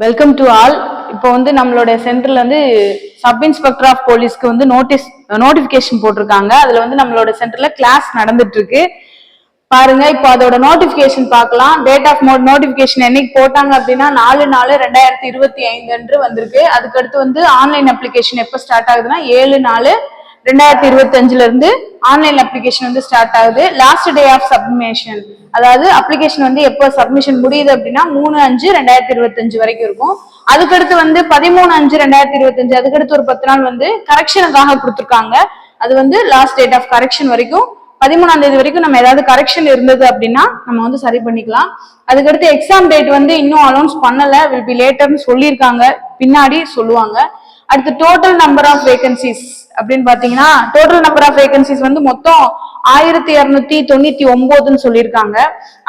Welcome to all. இப்போ வந்து நம்மளோட சென்டர்ல வந்து சப் இன்ஸ்பெக்டர் ஆஃப் போலீஸ்க்கு வந்து நோட்டிபிகேஷன் போட்டிருக்காங்க. அதுல வந்து நம்மளோட சென்டர்ல கிளாஸ் நடந்துட்டு இருக்கு பாருங்க. இப்போ அதோட நோட்டிபிகேஷன் பார்க்கலாம். டேட் ஆஃப் நோட்டிபிகேஷன் என்னைக்கு போட்டாங்க அப்படின்னா 4/4/2025 அன்று வந்திருக்கு. அதுக்கடுத்து வந்து ஆன்லைன் அப்ளிகேஷன் எப்போ ஸ்டார்ட் ஆகுதுன்னா 7/4/2025 இருந்து ஆன்லைன் அப்ளிகேஷன் வந்து ஸ்டார்ட் ஆகுது. லாஸ்ட் டே ஆஃப் சப்மிஷன், அதாவது அப்ளிகேஷன் வந்து எப்போ சப்மிஷன் முடியுது அப்படின்னா 3/5/2025 வரைக்கும் இருக்கும். அதுக்கடுத்து வந்து 13/5/2025, அதுக்கடுத்து ஒரு 10 நாள் வந்து கரெக்ஷனுக்காக கொடுத்துருக்காங்க. அது வந்து லாஸ்ட் டேட் ஆஃப் கரெக்ஷன் வரைக்கும் 13ஆம் தேதி வரைக்கும் நம்ம ஏதாவது கரெக்ஷன் இருந்தது அப்படின்னா நம்ம வந்து சரி பண்ணிக்கலாம். அதுக்கடுத்து எக்ஸாம் டேட் வந்து இன்னும் அனௌன்ஸ் பண்ணல, வில் பி லேட்டர்னு சொல்லியிருக்காங்க, பின்னாடி சொல்லுவாங்க. அடுத்து டோட்டல் நம்பர் ஆஃப் வேகன்சிஸ் அப்படின்னு பாத்தீங்கன்னா டோட்டல் நம்பர் ஆஃப் வேகன்சிஸ் வந்து மொத்தம் 1299 சொல்லியிருக்காங்க.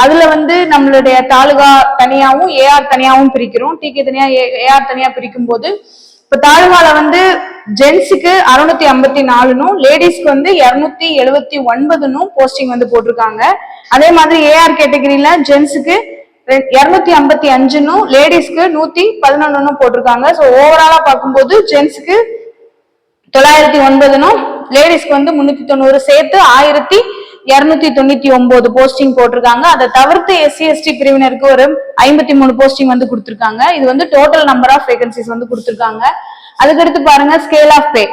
அதுல வந்து நம்மளுடைய தாலுகா தனியாவும் ஏஆர் தனியாவும் பிரிக்கிறோம். டிகே தனியா ஏஆர் தனியா பிரிக்கும் போது இப்ப தாலுகால வந்து ஜென்ஸுக்கு 654னும் லேடிஸ்க்கு வந்து 279னும் போஸ்டிங் வந்து போட்டிருக்காங்க. அதே மாதிரி ஏஆர் கேட்டகரியில ஜென்ஸுக்கு 255னும் லேடிஸ்க்கு 111னும் போட்டிருக்காங்க. ஸோ ஓவராலா பார்க்கும்போது ஜென்ஸுக்கு 909னும் லேடிஸ்க்கு வந்து 390 சேர்த்து 1299 போஸ்டிங் போட்டிருக்காங்க. அதை தவிர்த்து எஸ்சி எஸ்டி பிரிவினருக்கு ஒரு 53 போஸ்டிங் வந்து கொடுத்திருக்காங்க. இது வந்து டோட்டல் நம்பர் ஆஃப் வேகன்சிஸ் வந்து கொடுத்திருக்காங்க. அதுக்கடுத்து பாருங்க ஸ்கேல் ஆஃப் பே.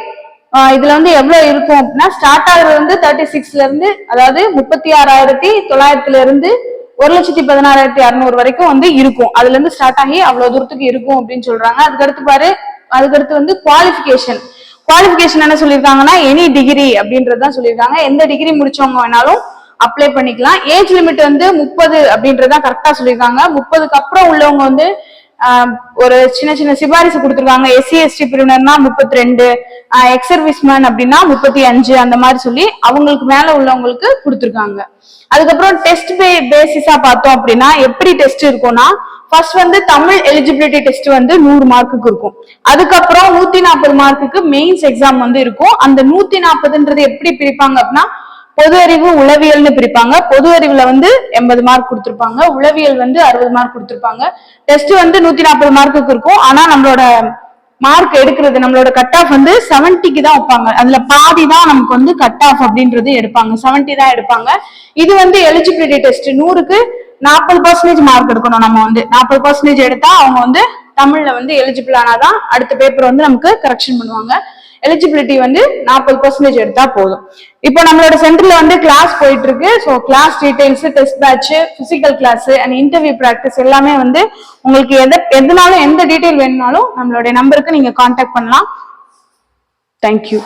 இதுல வந்து எவ்வளவு இருக்கும் அப்படின்னா ஸ்டார்ட் ஆகுறது வந்து 36ல இருந்து, அதாவது 36,900 இருந்து 1,16,600 வரைக்கும் வந்து இருக்கும். அதுல இருந்து ஸ்டார்ட் ஆகி அவ்வளவு தூரத்துக்கு இருக்கும் அப்படின்னு சொல்றாங்க. அதுக்கடுத்து வந்து குவாலிஃபிகேஷன் என்ன சொல்லியிருக்காங்கன்னா எனி டிகிரி அப்படின்றதான் சொல்லியிருக்காங்க. எந்த டிகிரி முடிச்சவங்க வேணாலும் அப்ளை பண்ணிக்கலாம். ஏஜ் லிமிட் வந்து 30 அப்படின்றதான் கரெக்டா சொல்லியிருக்காங்க. 30க்கு அப்புறம் உள்ளவங்க வந்து ஒரு சின்ன சின்ன சிபாரிசு கொடுத்துருக்காங்க. எஸ்சி எஸ்டி பிரிவினர்னா 32, எக்ஸ் சர்வீஸ்மேன் அப்படின்னா 35, அந்த மாதிரி சொல்லி அவங்களுக்கு மேல உள்ளவங்களுக்கு கொடுத்துருக்காங்க. அதுக்கப்புறம் டெஸ்ட் பேசிஸா பார்த்தோம் அப்படின்னா எப்படி டெஸ்ட் இருக்கும்னா ஃபர்ஸ்ட் வந்து தமிழ் எலிஜிபிலிட்டி டெஸ்ட் வந்து 100 மார்க்குக்கு இருக்கும். அதுக்கப்புறம் 140 மார்க்குக்கு மெயின்ஸ் எக்ஸாம் வந்து இருக்கும். அந்த 140ன்றது எப்படி பிரிப்பாங்க அப்படின்னா பொது அறிவு உளவியல்னு பிரிப்பாங்க. பொது அறிவுல வந்து 80 மார்க் கொடுத்திருப்பாங்க, உளவியல் வந்து 60 மார்க் கொடுத்திருப்பாங்க. டெஸ்ட் வந்து 140 மார்க்குக்கு இருக்கும். ஆனா நம்மளோட மார்க் எடுக்கிறது, நம்மளோட கட் ஆஃப் வந்து 70க்கு தான் வைப்பாங்க. அதுல பாதி தான் நமக்கு வந்து கட் ஆஃப் அப்படின்றது எடுப்பாங்க, 70 தான் எடுப்பாங்க. இது வந்து எலிஜிபிலிட்டி டெஸ்ட். 100க்கு 40% மார்க் எடுக்கணும். நம்ம வந்து 40% எடுத்தா அவங்க வந்து தமிழ்ல வந்து எலிஜிபிள் ஆனாதான் அடுத்த பேப்பர் வந்து நமக்கு கரெக்ஷன் பண்ணுவாங்க. எலிஜிபிலிட்டி வந்து 40% எடுத்தா போதும். இப்போ நம்மளோட சென்டர்ல வந்து கிளாஸ் போயிட்டு இருக்கு. So class details, test batch, physical class and interview practice எல்லாமே வந்து உங்களுக்கு எதுனாலும் எந்த டீடைல் வேணும்னாலும் நம்மளுடைய நம்பருக்கு நீங்க கான்டாக்ட் பண்ணலாம். தேங்க்யூ.